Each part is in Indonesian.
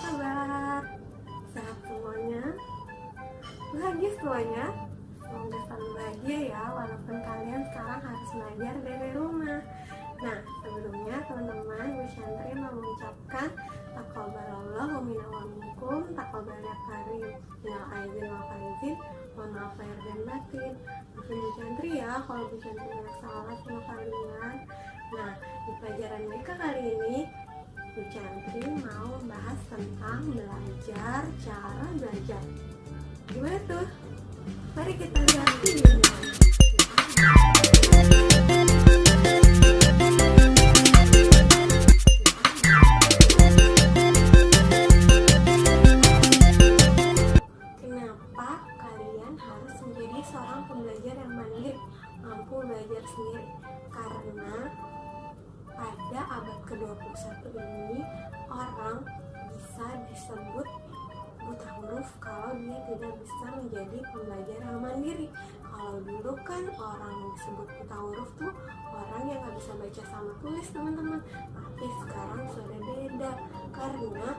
kabar? Sehat semuanya? Bahagia semuanya? Semoga selalu bahagia ya, walaupun kalian sekarang harus belajar dari rumah. Nah, sebelumnya teman-teman, Bu Syantri mau mengucapkan taqabbalallahu minna wa minkum, taqabbal ya karim. Minal aidin wal faizin, mohon maaf lahir dan batin. Maafin Bu Syantri ya kalau Bu Syantri ada salah sama kalian. Nah, di pelajaran mereka kali ini Bu Syantri mau membahas tentang belajar, cara belajar. Gimana tuh? Mari kita lihat videonya. Kenapa kalian harus menjadi seorang pembelajar yang mandiri, mampu belajar sendiri? Karena pada abad ke-21 ini orang bisa disebut buta huruf kalau dia tidak bisa menjadi pembelajar yang mandiri. Kalau dulu kan orang yang disebut buta huruf tuh orang yang gak bisa baca sama tulis, teman-teman. Tapi sekarang sudah beda, karena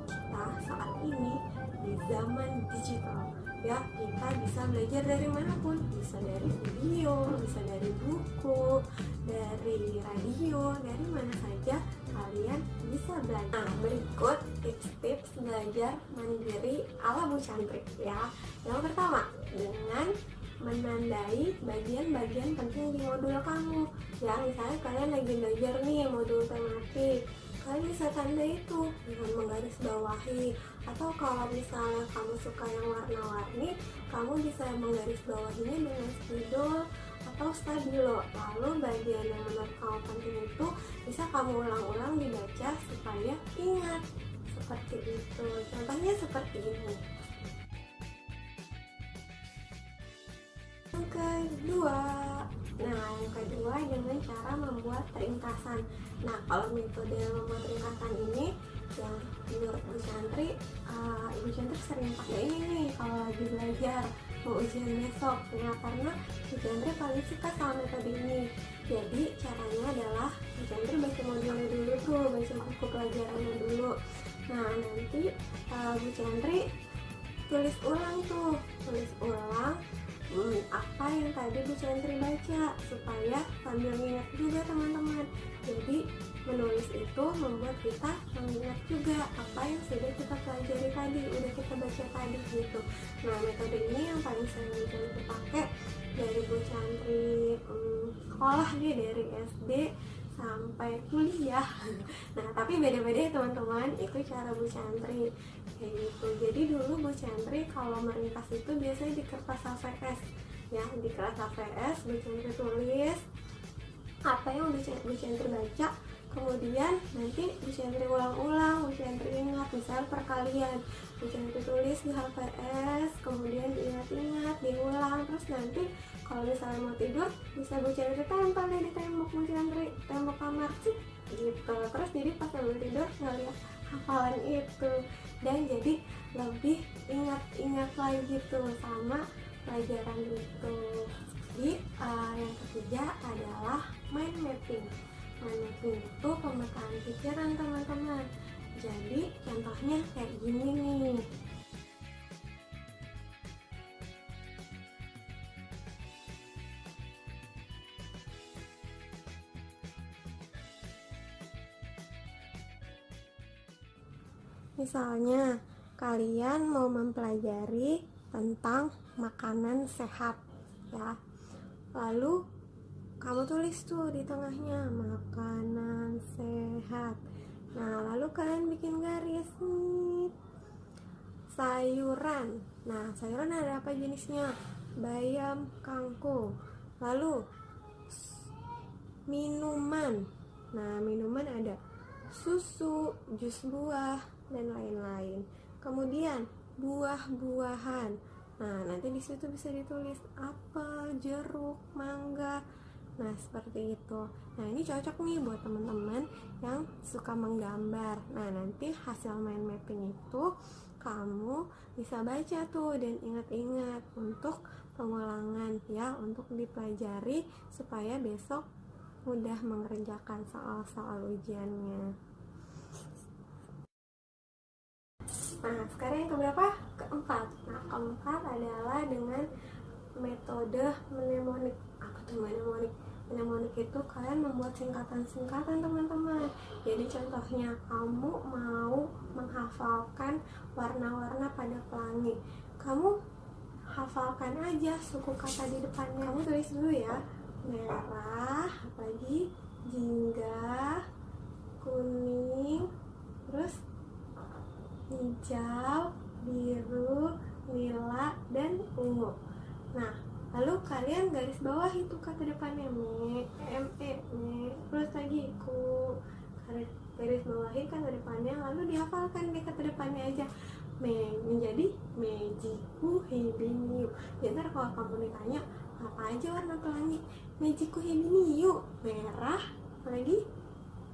kita saat ini di zaman digital ya, kita bisa belajar dari manapun, bisa dari video, bisa dari buku, dari radio, dari mana saja kalian bisa belajar. Nah, berikut tips-tips belajar mandiri ala Bu Syantri ya. Yang pertama, dengan menandai bagian-bagian penting di modul kamu ya. Misalnya kalian lagi belajar nih modul tematik, kalian bisa tanda itu dengan menggarisbawahi. Atau kalau misalnya kamu suka yang warna-warni, kamu bisa menggarisbawahinya dengan spidol atau stabilo. Lalu bagian yang menurut kamu penting itu bisa kamu ulang-ulang dibaca supaya ingat. Seperti itu. Contohnya seperti ini. Yang kedua dengan cara membuat ringkasan. Nah, kalau metode membuat ringkasan ini yang menurut Bu Syantri, Ibu Syantri sering pakai ini nih kalau lagi belajar mau ujian besok ya, karena Bu Syantri paling suka sama metode ini. Jadi caranya adalah Bu Syantri baca modulnya dulu tuh, baca buku pelajarannya dulu. Nah, nanti Bu Syantri tulis ulang apa yang tadi Bu Syantri baca supaya sambil ingat juga, teman-teman. Jadi menulis itu membuat kita mengingat juga apa yang sudah kita pelajari tadi, udah kita baca tadi gitu. Nah, metode ini yang paling sering Bu Syantri pakai dari Bu Syantri sekolah deh, dari SD sampai kuliah. Nah, tapi beda-beda ya teman-teman, itu cara Bu Syantri kayak gitu. Jadi dulu Bu Syantri kalau meringkas itu biasanya di kertas HVS ya, di kertas HVS Bu Syantri tulis apa yang Bu Syantri baca, kemudian nanti Bu Syantri ulang-ulang, Bu Syantri ingat, misal perkalian Bu Syantri tulis di HVS, kemudian diingat-ingat, diulang, terus nanti kalau misalnya mau tidur bisa Bu Syantri tempel di tembok Bu Syantri, tembok kamar sih gitu. Terus jadi pas mau tidur ngeliat hafalan itu, dan jadi lebih ingat lagi tuh sama pelajaran itu. Jadi yang ketiga adalah mind mapping. Mind mapping itu pemetaan pikiran, teman-teman. Jadi contohnya kayak gini nih. Misalnya kalian mau mempelajari tentang makanan sehat ya. Lalu kamu tulis tuh di tengahnya makanan sehat. Nah, lalu kalian bikin garis nih. Sayuran. Nah, sayuran ada apa jenisnya? Bayam, kangkung. Lalu minuman. Nah, minuman ada susu, jus buah, dan lain-lain. Kemudian buah-buahan. Nah, nanti di situ bisa ditulis apel, jeruk, mangga. Nah, seperti itu. Nah, ini cocok nih buat teman-teman yang suka menggambar. Nah, nanti hasil mind mapping itu kamu bisa baca tuh dan ingat-ingat untuk pengulangan ya, untuk dipelajari supaya besok mudah mengerjakan soal-soal ujiannya. Nah, sekarang yang keberapa? Keempat. Nah, keempat adalah dengan metode mnemonik. Apa tuh mnemonik? Mnemonik itu kalian membuat singkatan-singkatan teman-teman. Jadi contohnya kamu mau menghafalkan warna-warna pada pelangi. Kamu hafalkan aja suku kata di depannya. Kamu tulis dulu ya. Merah, apalagi jingga, kuning, terus hijau, biru, nila, dan ungu. Nah, lalu kalian garis bawah itu kata depannya me, terus lagi ku, garis bawahi kata depannya, lalu dihafalkan deh kata depannya aja. Menjadi mejiku hibiniu. Jadi ntar kalau kamu ditanya apa aja warna pelangi, mejiku hibiniu, merah, lagi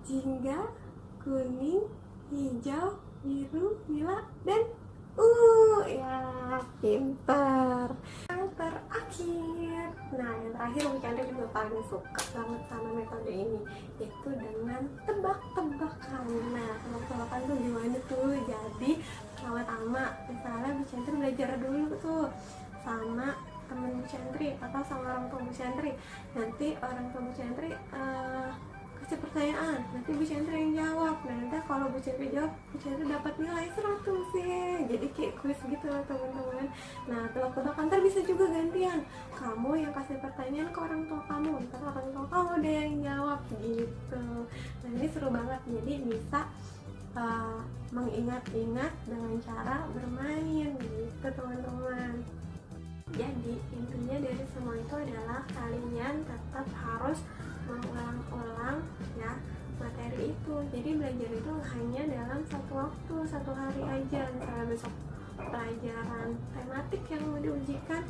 jingga, kuning, hijau, biru, nila, dan ya pintar. Yang terakhir, nah yang terakhir Bu Chandra juga paling suka banget sama metode ini, yaitu dengan tebak-tebakan. Nah, tebak-tebakan tuh gimana tuh? Jadi pertama-tama misalnya Bu Chandra belajar dulu tuh sama temen Bu Chandra atau sama orang tua Bu Chandra. Nanti orang tua Bu Chandra kasih pertanyaan, nanti Bu Chandra yang jawab. Nah, nanti kalau Bu Chandra jawab, Bu Chandra dapat nilai 100 ya. Jadi kayak kuis gitu lah teman-teman. Nah, tebak-tebakan ntar bisa juga gantian. Kamu yang kasih pertanyaan ke orang tua kamu, ntar orang tua kamu deh yang jawab gitu. Nah, ini seru banget. Jadi bisa mengingat-ingat dengan cara bermain gitu teman-teman. Jadi intinya dari semua itu adalah kalian tetap harus mengulang-ulang ya materi itu. Jadi belajar itu hanya dalam satu waktu, satu hari aja. Misalnya besok pelajaran tematik yang mau diujikan,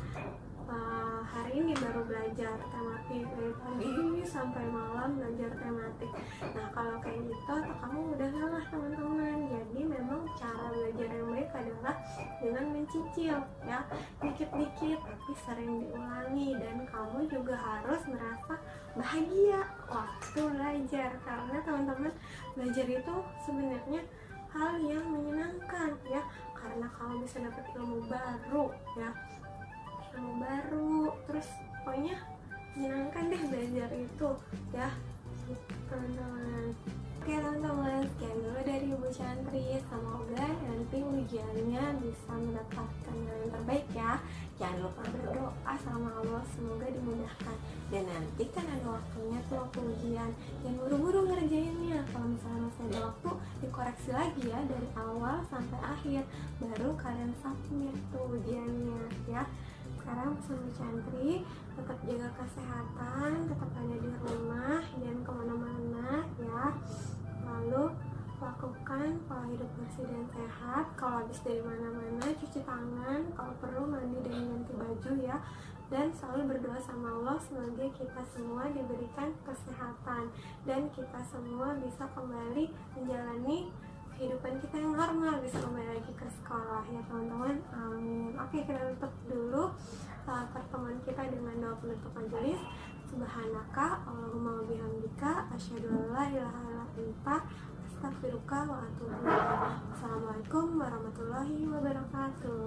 hari ini baru belajar tematik dari pagi sampai malam belajar tematik. Nah, kalau kayak gitu kamu udah ngalah teman-teman. Jadi memang cara belajar yang baik adalah dengan mencicil ya, dikit-dikit tapi sering diulangi, dan kamu juga harus merasa bahagia waktu belajar, karena teman-teman belajar itu sebenarnya hal yang menyenangkan ya, karena kamu bisa dapat ilmu baru ya, ilmu baru, terus pokoknya menyenangkan deh belajar itu ya teman-teman. Oke teman-teman, sekian dulu dari Bu Chantri. Semoga nanti ujiannya bisa mendapatkan nilai yang terbaik ya. Jangan lupa berdoa sama Allah, semoga dimudahkan. Dan nanti kan ada waktunya tuh waktu ujian, jangan buru-buru ngerjainnya. Kalau misalnya masih ada waktu, dikoreksi lagi ya dari awal sampai akhir, baru kalian submit tuh ujiannya ya. Sekarang pesan Bu Chantri, tetap jaga kesehatan, tetap ada di rumah, jangan kemana-mana ya. Lalu lakukan pola hidup bersih dan sehat. Kalau habis dari mana-mana cuci tangan, kalau perlu mandi dan ganti baju ya. Dan selalu berdoa sama Allah semoga kita semua diberikan kesehatan dan kita semua bisa kembali menjalani kehidupan kita yang normal, bisa kembali lagi ke sekolah ya teman-teman, amin. Oke, kita tutup dulu pertemuan kita dengan doa penutup majelis. Subhanaka Allahumma wa bihamdika asyhadu an la ilaha illa anta astaghfiruka wa atubu ilaik. Assalamualaikum warahmatullahi wabarakatuh.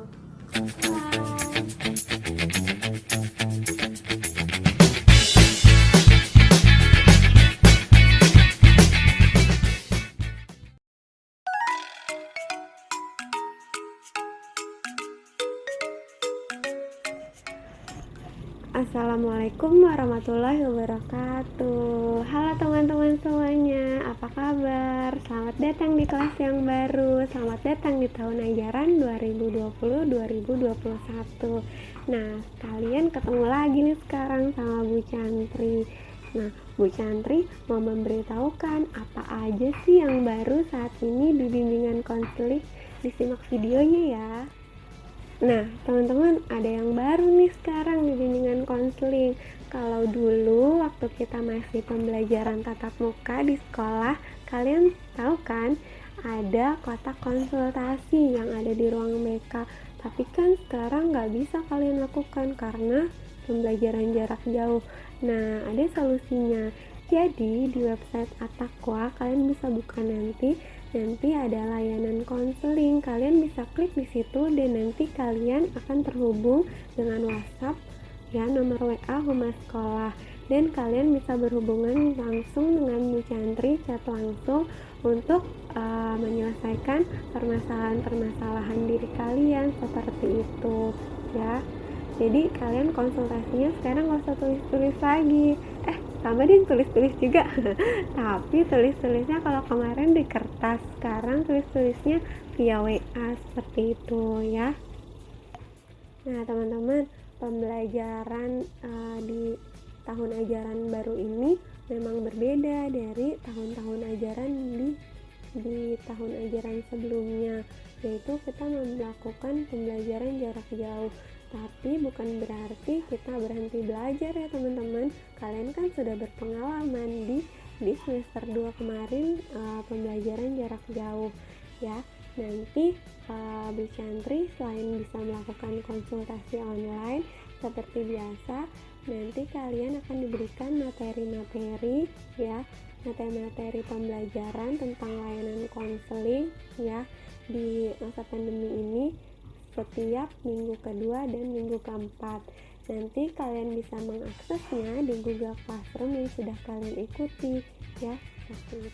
Assalamualaikum warahmatullahi wabarakatuh. Halo teman-teman semuanya, apa kabar? Selamat datang di kelas yang baru. Selamat datang di tahun ajaran 2020-2021. Nah, kalian ketemu lagi nih sekarang sama Bu Chantri. Nah, Bu Chantri mau memberitahukan apa aja sih yang baru saat ini di bimbingan konseling. Disimak videonya ya. Nah, teman-teman, ada yang baru nih sekarang di bimbingan konseling. Kalau dulu waktu kita masih pembelajaran tatap muka di sekolah, kalian tahu kan ada kotak konsultasi yang ada di ruang BK. Tapi kan sekarang nggak bisa kalian lakukan karena pembelajaran jarak jauh. Nah, ada solusinya. Jadi di website At-Taqwa kalian bisa buka nanti. nanti ada layanan konseling. Kalian bisa klik di situ dan nanti kalian akan terhubung dengan WhatsApp ya, nomor WA Humas Sekolah, dan kalian bisa berhubungan langsung dengan Bu Chantri, chat langsung untuk menyelesaikan permasalahan-permasalahan diri kalian seperti itu ya. Jadi kalian konsultasinya sekarang gak usah tulis-tulis lagi, sama deh tulis-tulis juga tapi tulis-tulisnya kalau kemarin di kertas, sekarang tulis-tulisnya via WA seperti itu ya. Nah teman-teman, pembelajaran di tahun ajaran baru ini memang berbeda dari tahun-tahun ajaran di tahun ajaran sebelumnya, yaitu kita melakukan pembelajaran jarak jauh. Tapi bukan berarti kita berhenti belajar ya teman-teman. Kalian kan sudah berpengalaman di semester 2 kemarin pembelajaran jarak jauh ya. Nanti Bu Chantri selain bisa melakukan konsultasi online seperti biasa, nanti kalian akan diberikan materi-materi ya, materi-materi pembelajaran tentang layanan konseling ya di masa pandemi ini setiap minggu kedua dan minggu keempat. Nanti kalian bisa mengaksesnya di Google Classroom yang sudah kalian ikuti ya.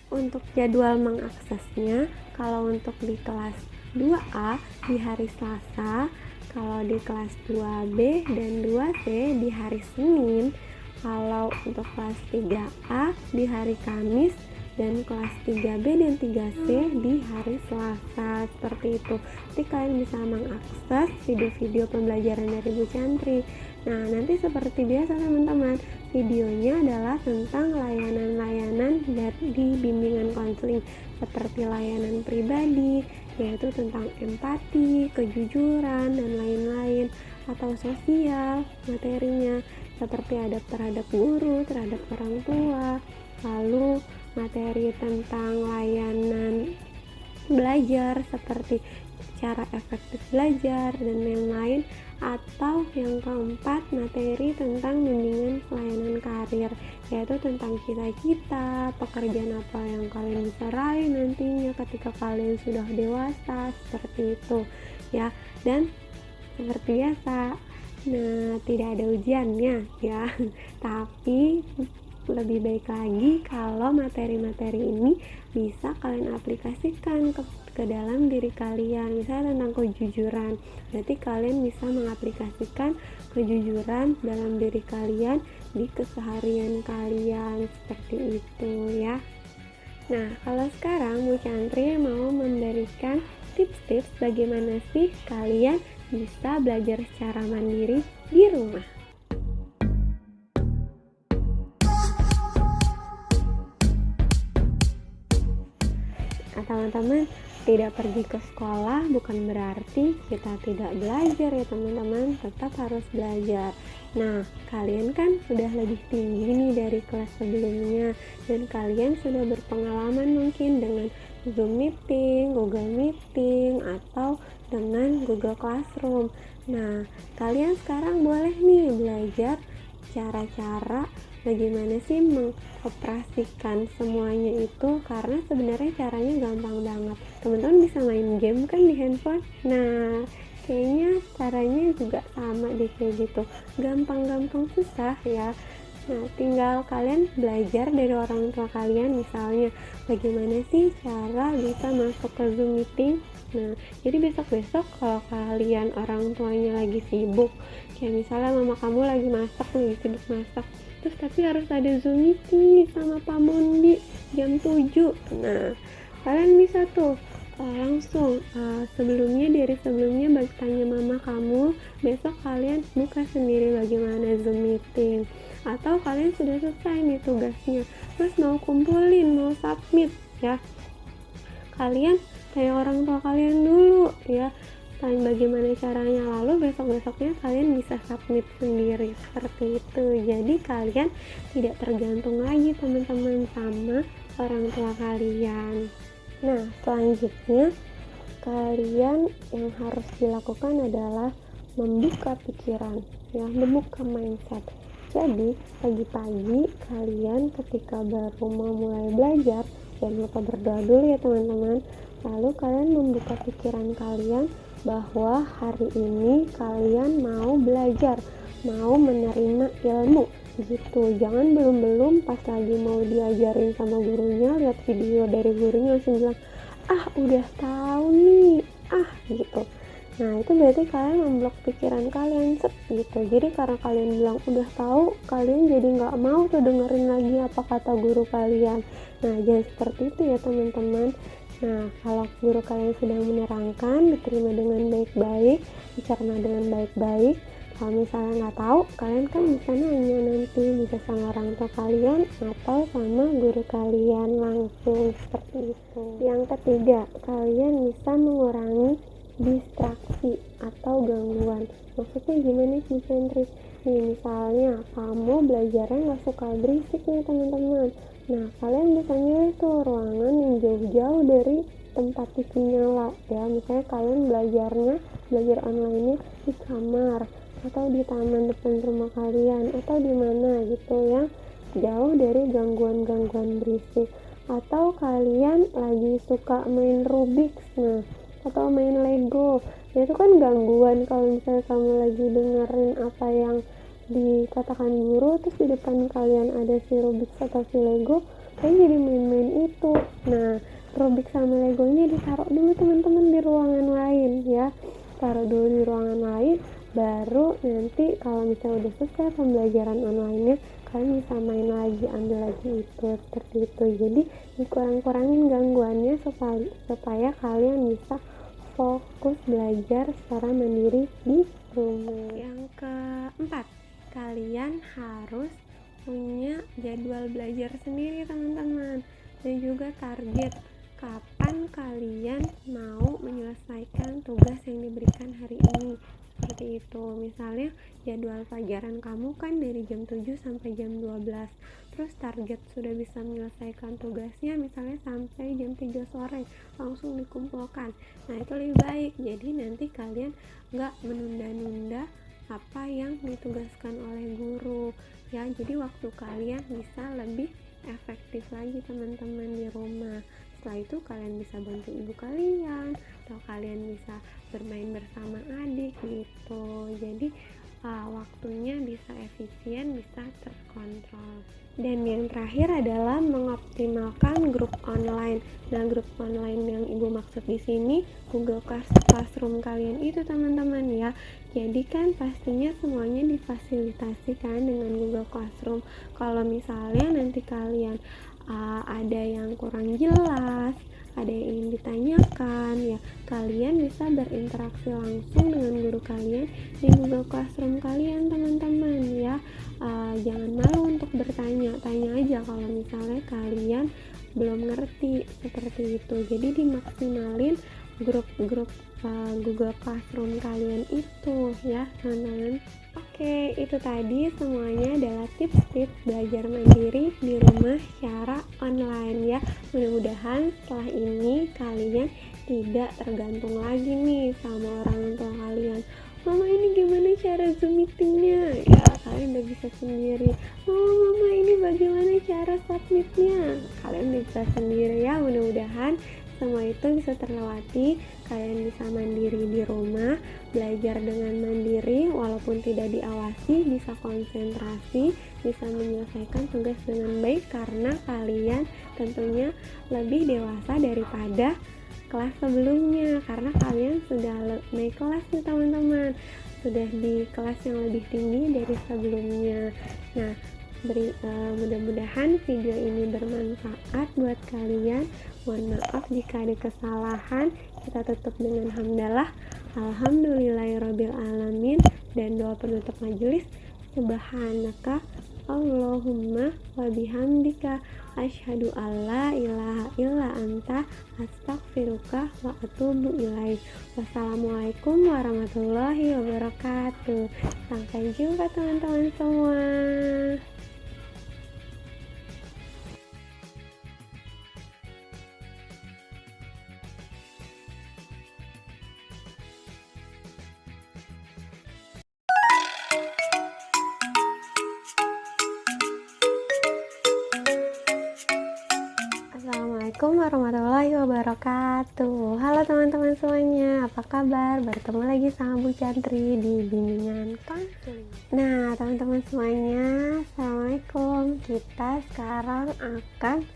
Untuk jadwal mengaksesnya, kalau untuk di kelas 2A di hari Selasa, kalau di kelas 2B dan 2C di hari Senin, kalau untuk kelas 3A di hari Kamis, dan kelas 3B dan 3C di hari Selasa seperti itu. Nanti kalian bisa mengakses video-video pembelajaran dari Bu Chantri. Nah nanti seperti biasa teman-teman, videonya adalah tentang layanan-layanan di bimbingan konseling seperti layanan pribadi, yaitu tentang empati, kejujuran, dan lain-lain, atau sosial materinya seperti adab terhadap guru, terhadap orang tua, lalu materi tentang layanan belajar seperti cara efektif belajar dan lain-lain, atau yang keempat materi tentang bimbingan pelayanan karir, yaitu tentang cita-cita, pekerjaan apa yang kalian bisa raih nantinya ketika kalian sudah dewasa seperti itu ya. Dan seperti biasa, nah tidak ada ujiannya ya tapi lebih baik lagi kalau materi-materi ini bisa kalian aplikasikan ke dalam diri kalian. Misalnya tentang kejujuran, berarti kalian bisa mengaplikasikan kejujuran dalam diri kalian di keseharian kalian seperti itu ya. Nah kalau sekarang Bu Chantri mau memberikan tips-tips bagaimana sih kalian bisa belajar secara mandiri di rumah. Teman-teman, tidak pergi ke sekolah bukan berarti kita tidak belajar ya teman-teman, tetap harus belajar. Nah, kalian kan sudah lebih tinggi nih dari kelas sebelumnya, dan kalian sudah berpengalaman mungkin dengan Zoom Meeting, Google Meeting, atau dengan Google Classroom. Nah, kalian sekarang boleh nih belajar cara-cara bagaimana sih mengoperasikan semuanya itu, karena sebenarnya caranya gampang banget. Teman-teman bisa main game kan di handphone. Nah kayaknya caranya juga sama deh kayak gitu, gampang-gampang susah ya. Nah tinggal kalian belajar dari orang tua kalian, misalnya bagaimana sih cara bisa masuk ke Zoom Meeting. Nah jadi besok-besok kalau kalian orang tuanya lagi sibuk, kayak misalnya mama kamu lagi masak, lagi sibuk masak, terus tapi harus ada Zoom Meeting sama Pak Mondi jam 7. Nah kalian bisa tuh langsung sebelumnya tanya mama kamu, besok kalian buka sendiri bagaimana Zoom Meeting. Atau kalian sudah selesai nih tugasnya, terus mau kumpulin, mau submit ya, kalian tanya orang tua kalian dulu ya, tanya bagaimana caranya, lalu besok-besoknya kalian bisa submit sendiri seperti itu. Jadi kalian tidak tergantung lagi teman-teman sama orang tua kalian. Nah selanjutnya kalian yang harus dilakukan adalah membuka pikiran ya, membuka mindset. Jadi pagi-pagi kalian ketika baru mau mulai belajar jangan lupa berdoa dulu ya teman-teman. Lalu kalian membuka pikiran kalian bahwa hari ini kalian mau belajar, mau menerima ilmu gitu. Jangan belum pas lagi mau diajarin sama gurunya, lihat video dari gurunya langsung bilang, ah udah tahu nih, gitu. Nah itu berarti kalian memblok pikiran kalian gitu. Jadi karena kalian bilang udah tahu, kalian jadi nggak mau tuh dengerin lagi apa kata guru kalian. Nah jangan seperti itu ya teman-teman. Nah kalau guru kalian sedang menerangkan, diterima dengan baik-baik, dicerna dengan baik-baik. Kalau misalnya nggak tahu, kalian kan bisa nanya nanti, bisa sama orang tua kalian atau sama guru kalian langsung, seperti itu. Yang ketiga, kalian bisa mengurangi distraksi atau gangguan. Maksudnya gimana sih Sentri? Nih misalnya kamu belajarnya nggak suka berisik nih teman-teman. Nah kalian bisa milih tuh ruangan yang jauh-jauh dari tempat TV nyala ya. Misalnya kalian belajar online-nya di kamar atau di taman depan rumah kalian atau di mana gitu ya, jauh dari gangguan-gangguan berisik. Atau kalian lagi suka main Rubik atau main Lego, ya itu kan gangguan. Kalau misalnya kamu lagi dengerin apa yang dikatakan guru, terus di depan kalian ada si Rubik atau si Lego, kalian jadi main-main itu. Nah Rubik sama Legonya ditaruh dulu teman-teman di ruangan lain ya, taruh dulu di ruangan lain, baru nanti kalau misalnya udah selesai pembelajaran online-nya, kalian bisa main lagi, ambil lagi itu, seperti itu. Jadi dikurang-kurangin gangguannya supaya kalian bisa fokus belajar secara mandiri di rumah. Yang keempat, kalian harus punya jadwal belajar sendiri teman-teman, dan juga target kapan kalian mau menyelesaikan tugas yang diberikan hari ini. Seperti itu. Misalnya jadwal pelajaran kamu kan dari jam 7 sampai jam 12, terus target sudah bisa menyelesaikan tugasnya misalnya sampai jam 3 sore langsung dikumpulkan. Nah itu lebih baik, jadi nanti kalian gak menunda-nunda apa yang ditugaskan oleh guru ya. Jadi waktu kalian bisa lebih efektif lagi teman-teman di rumah. Setelah itu kalian bisa bantu ibu kalian atau kalian bisa bermain bersama adik gitu. Jadi waktunya bisa efisien, bisa terkontrol. Dan yang terakhir adalah mengoptimalkan grup online. Nah, grup online yang ibu maksud di sini Google Classroom kalian itu teman-teman ya. Jadi kan pastinya semuanya difasilitasikan dengan Google Classroom. Kalau misalnya nanti kalian ada yang kurang jelas, ada yang ingin ditanyakan ya, kalian bisa berinteraksi langsung dengan guru kalian di Google Classroom kalian teman-teman ya. Jangan malu untuk bertanya, tanya aja kalau misalnya kalian belum ngerti, seperti itu. Jadi dimaksimalin grup-grup Google Classroom kalian itu ya teman-teman. Oke, itu tadi semuanya adalah tips-tips belajar mandiri di rumah secara online ya. Mudah-mudahan setelah ini kalian tidak tergantung lagi nih sama orang tua kalian. Mama ini gimana cara Zoom meetingnya? Ya kalian udah bisa sendiri. Mama ini bagaimana cara submitnya? Kalian udah bisa sendiri ya. Mudah-mudahan semua itu bisa terlewati. Kalian bisa mandiri di rumah, belajar dengan mandiri walaupun tidak diawasi, bisa konsentrasi, bisa menyelesaikan tugas dengan baik karena kalian tentunya lebih dewasa daripada kelas sebelumnya, karena kalian sudah naik kelas nih teman-teman, sudah di kelas yang lebih tinggi dari sebelumnya. Nah mudah-mudahan video ini bermanfaat buat kalian. Mohon maaf jika ada kesalahan. Kita tutup dengan hamdalah, alhamdulillahirobbilalamin, dan doa penutup majelis, subhanaka Allahumma wa bihamdika asyhadu alla ilaha illa anta astaghfiruka wa atubu ilaik. Wassalamualaikum warahmatullahi wabarakatuh. Sampai jumpa teman-teman semua. Assalamualaikum warahmatullahi wabarakatuh. Halo teman-teman semuanya, apa kabar? Bertemu lagi sama Bu Chantri di Bimbingan Konseling. Nah teman-teman semuanya, Assalamualaikum. Kita sekarang akan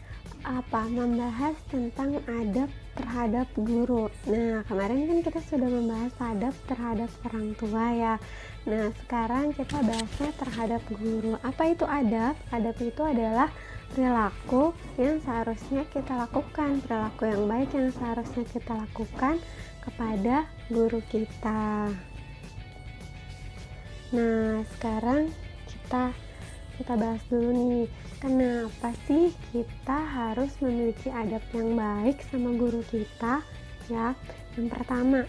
membahas tentang adab terhadap guru. Nah kemarin kan kita sudah membahas adab terhadap orang tua ya. Nah sekarang kita bahasnya terhadap guru. Apa itu adab? Adab itu adalah perilaku yang seharusnya kita lakukan, perilaku yang baik yang seharusnya kita lakukan kepada guru kita. Nah sekarang kita bahas dulu nih, kenapa sih kita harus memiliki adab yang baik sama guru kita ya. Yang pertama,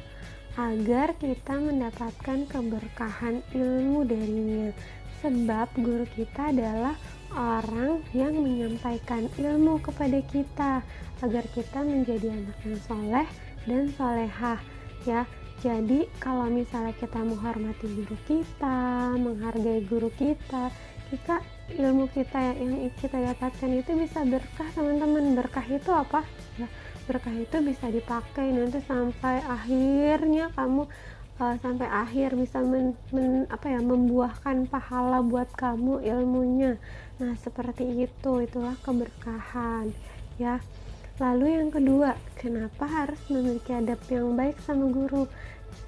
agar kita mendapatkan keberkahan ilmu darinya, sebab guru kita adalah orang yang menyampaikan ilmu kepada kita agar kita menjadi anak yang soleh dan solehah ya. Jadi kalau misalnya kita menghormati guru kita, menghargai guru kita, ilmu kita yang kita dapatkan itu bisa berkah teman-teman. Berkah itu apa ya? Berkah itu bisa dipakai nanti sampai akhirnya kamu sampai akhir bisa membuahkan pahala buat kamu ilmunya. Nah seperti itulah keberkahan ya. Lalu yang kedua, kenapa harus memiliki adab yang baik sama guru?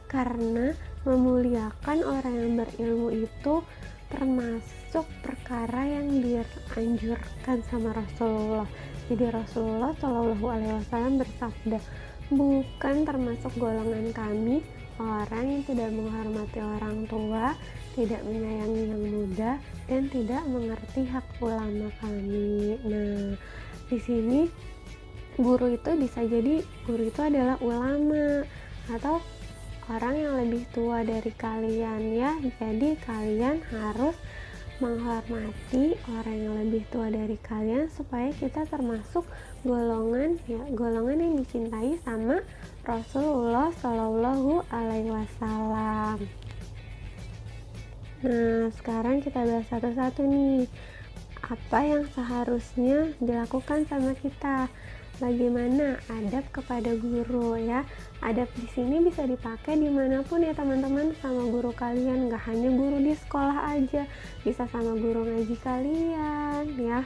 Karena memuliakan orang yang berilmu itu termasuk perkara yang dianjurkan sama Rasulullah. Jadi Rasulullah Shallallahu Alaihi Wasallam bersabda, bukan termasuk golongan kami orang yang tidak menghormati orang tua, tidak menyayangi yang muda, dan tidak mengerti hak ulama kami. Nah, di sini guru itu bisa jadi guru itu adalah ulama atau orang yang lebih tua dari kalian ya. Jadi kalian harus menghormati orang yang lebih tua dari kalian supaya kita termasuk golongan yang dicintai sama Rasulullah Shallallahu Alaihi Wasallam. Nah sekarang kita bahas satu-satu nih, apa yang seharusnya dilakukan sama kita. Bagaimana adab kepada guru ya. Adab di sini bisa dipakai dimanapun ya teman-teman, sama guru kalian, nggak hanya guru di sekolah aja, bisa sama guru ngaji kalian ya,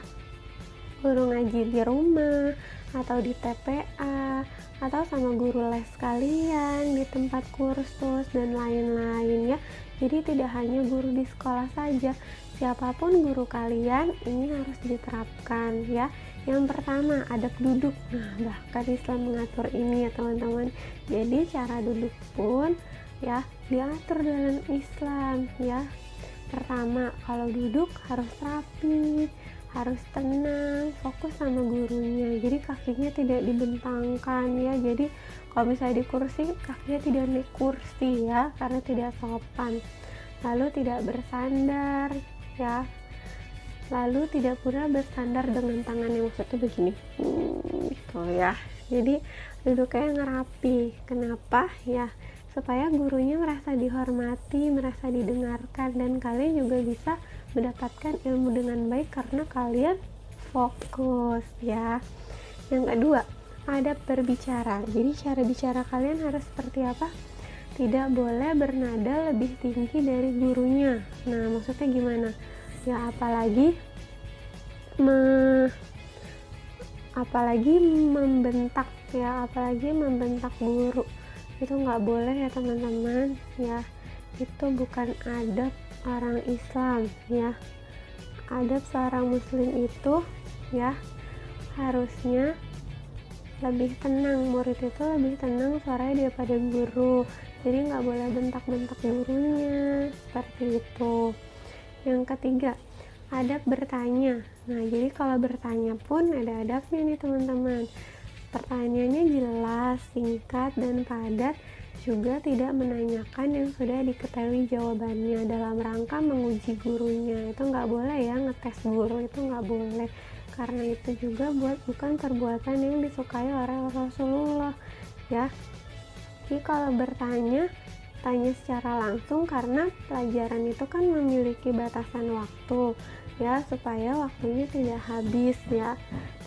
guru ngaji di rumah atau di TPA, atau sama guru les kalian di tempat kursus dan lain-lain ya. Jadi tidak hanya guru di sekolah saja, siapapun guru kalian ini harus diterapkan ya. Yang pertama, adab duduk. Nah, bahkan Islam mengatur ini ya teman-teman. Jadi cara duduk pun ya diatur dalam Islam ya. Pertama, kalau duduk harus rapi, harus tenang, fokus sama gurunya. Jadi kakinya tidak dibentangkan ya. Jadi kalau misalnya di kursi, kakinya tidak naik kursi ya, karena tidak sopan. Lalu tidak bersandar ya. Lalu tidak pula bersandar dengan tangannya, maksudnya begini gitu ya. Jadi duduknya yang rapi. Kenapa ya? Supaya gurunya merasa dihormati, merasa didengarkan, dan kalian juga bisa mendapatkan ilmu dengan baik karena kalian fokus ya. Yang kedua, adab berbicara. Jadi cara bicara kalian harus seperti apa? Tidak boleh bernada lebih tinggi dari gurunya. Nah maksudnya gimana ya? Apalagi membentak ya, apalagi membentak guru itu nggak boleh ya teman-teman ya. Itu bukan adab orang Islam ya. Adab seorang muslim itu ya harusnya lebih tenang, murid itu lebih tenang suaranya daripada guru. Jadi nggak boleh bentak-bentak gurunya seperti itu. Yang ketiga, adab bertanya. Nah jadi kalau bertanya pun ada adabnya nih teman-teman. Pertanyaannya jelas, singkat, dan padat, juga tidak menanyakan yang sudah diketahui jawabannya dalam rangka menguji gurunya. Itu nggak boleh ya, ngetes guru itu nggak boleh, karena itu juga bukan perbuatan yang disukai oleh Rasulullah ya. Jadi kalau bertanya bertanya secara langsung karena pelajaran itu kan memiliki batasan waktu ya, supaya waktunya tidak habis ya,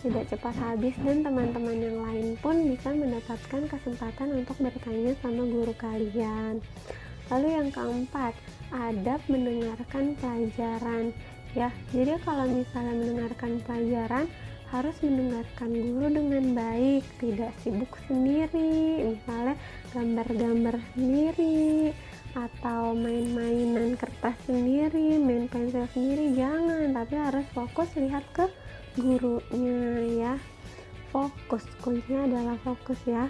tidak cepat habis, dan teman-teman yang lain pun bisa mendapatkan kesempatan untuk bertanya sama guru kalian. Lalu yang keempat, adab mendengarkan pelajaran ya. Jadi kalau misalnya mendengarkan pelajaran, harus mendengarkan guru dengan baik, tidak sibuk sendiri, misalnya gambar-gambar sendiri atau main-mainan kertas sendiri, main pensil sendiri, jangan, tapi harus fokus lihat ke gurunya ya. Fokus, kuncinya adalah fokus ya.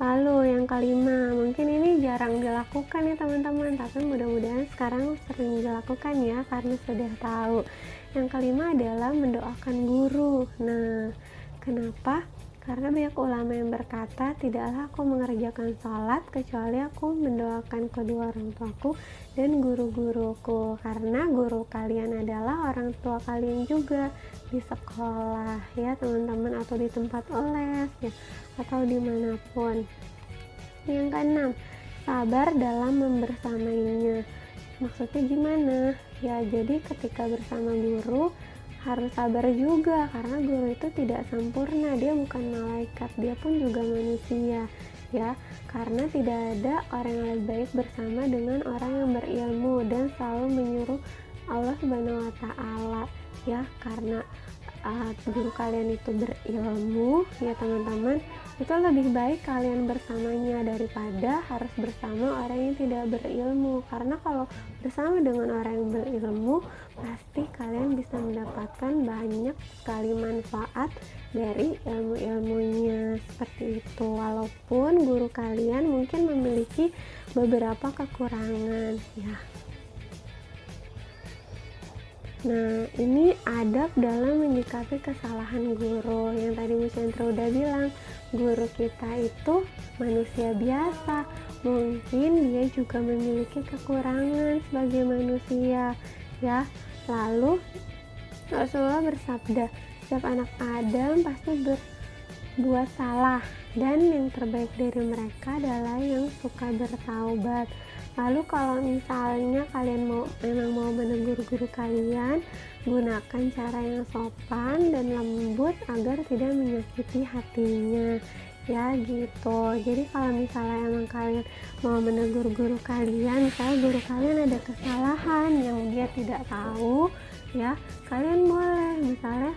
Lalu yang kelima, mungkin ini jarang dilakukan ya teman-teman, tapi mudah-mudahan sekarang sering dilakukan ya karena sudah tahu. Yang kelima adalah mendoakan guru. Nah, kenapa? Karena banyak ulama yang berkata, tidaklah aku mengerjakan sholat kecuali aku mendoakan kedua orang tuaku dan guru-guruku, karena guru kalian adalah orang tua kalian juga di sekolah ya teman-teman, atau di tempat les ya, atau dimanapun. Yang keenam, sabar dalam membersamainya. Maksudnya gimana? Ya, jadi ketika bersama guru harus sabar juga, karena guru itu tidak sempurna, dia bukan malaikat, dia pun juga manusia ya, karena tidak ada orang yang lebih baik bersama dengan orang yang berilmu dan selalu menyuruh Allah Subhanahu wa Ta'ala ya, karena guru kalian itu berilmu ya teman-teman, itu lebih baik kalian bersamanya daripada harus bersama orang yang tidak berilmu, karena kalau bersama dengan orang yang berilmu pasti kalian bisa mendapatkan banyak sekali manfaat dari ilmu-ilmunya seperti itu, walaupun guru kalian mungkin memiliki beberapa kekurangan ya. Nah, ini adab dalam menyikapi kesalahan guru. Yang tadi Mu Chandra udah bilang, guru kita itu manusia biasa, mungkin dia juga memiliki kekurangan sebagai manusia ya. Lalu Rasulullah bersabda, setiap anak Adam pasti berbuat salah, dan yang terbaik dari mereka adalah yang suka bertaubat. Lalu kalau misalnya kalian memang mau menegur guru kalian, gunakan cara yang sopan dan lembut agar tidak menyakiti hatinya ya gitu. Jadi kalau misalnya emang kalian mau menegur guru kalian, misalnya guru kalian ada kesalahan yang dia tidak tahu ya, kalian boleh misalnya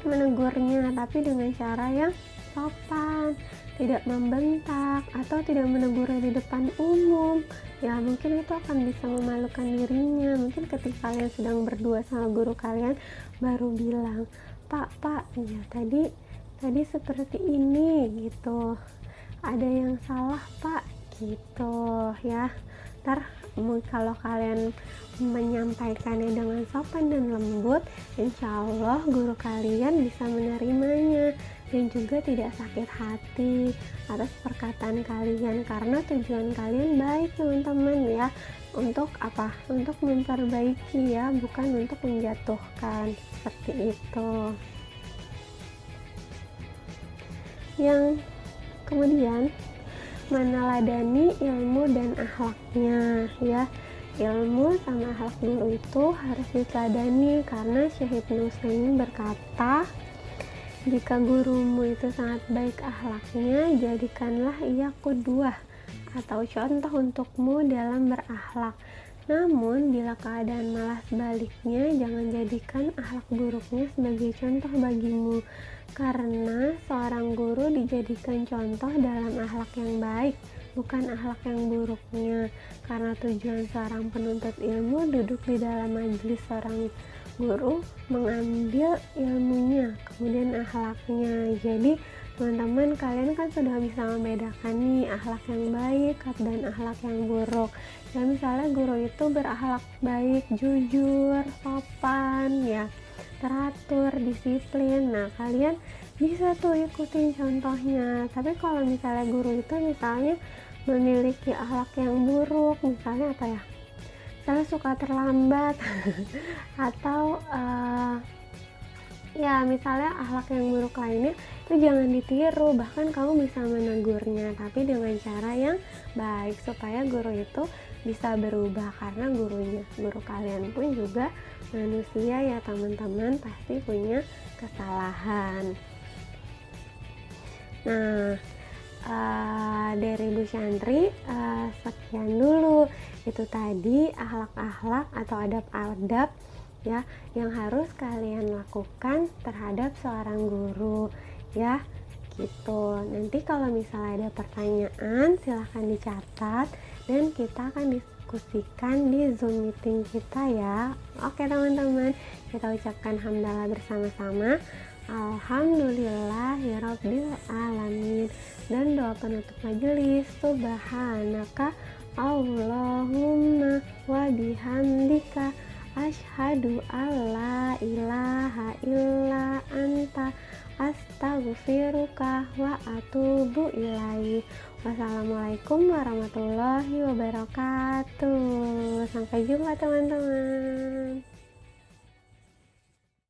menegurnya, tapi dengan cara yang sopan, tidak membentak atau tidak menegurnya di depan umum ya, mungkin itu akan bisa memalukan dirinya. Mungkin ketika kalian sedang berdua sama guru kalian baru bilang, pak ya tadi seperti ini gitu, ada yang salah pak gitu ya. Ntar kalau kalian menyampaikannya dengan sopan dan lembut, insya Allah guru kalian bisa menerimanya dan juga tidak sakit hati atas perkataan kalian, karena tujuan kalian baik teman-teman ya, untuk apa? Untuk memperbaiki ya, bukan untuk menjatuhkan, seperti itu. Yang kemudian, meneladani ilmu dan akhlaknya ya. Ilmu sama akhlak guru itu harus diteladani, karena Syekh Ibnu Utsaimin berkata, jika gurumu itu sangat baik akhlaknya, jadikanlah ia qudwah atau contoh untukmu dalam berakhlak. Namun bila keadaan malah sebaliknya, jangan jadikan akhlak buruknya sebagai contoh bagimu, karena seorang guru dijadikan contoh dalam akhlak yang baik, bukan akhlak yang buruknya, karena tujuan seorang penuntut ilmu duduk di dalam majelis seorang guru, mengambil ilmunya, kemudian akhlaknya. Jadi teman-teman, kalian kan sudah bisa membedakan nih akhlak yang baik dan akhlak yang buruk ya. Misalnya guru itu berakhlak baik, jujur, sopan ya, teratur, disiplin, nah kalian bisa tuh ikutin contohnya. Tapi kalau misalnya guru itu misalnya memiliki akhlak yang buruk, misalnya apa ya, misalnya suka terlambat atau Ya, misalnya akhlak yang buruk lainnya itu jangan ditiru, bahkan kamu bisa menegurnya, tapi dengan cara yang baik supaya guru itu bisa berubah, karena guru kalian pun juga manusia ya teman-teman, pasti punya kesalahan. Nah, dari Bu Syantri sekian dulu, itu tadi akhlak-akhlak atau adab-adab ya yang harus kalian lakukan terhadap seorang guru ya, gitu. Nanti kalau misalnya ada pertanyaan silahkan dicatat dan kita akan diskusikan di Zoom meeting kita ya. Oke teman-teman, kita ucapkan hamdalah bersama-sama. Alhamdulillahirabbil alamin, dan doa penutup majelis, subhanaka Allahumma wa bihamdika asyhadu alla ilaha illa anta astaghfiruka wa atubu ilaik. Wassalamualaikum warahmatullahi wabarakatuh. Sampai jumpa teman-teman.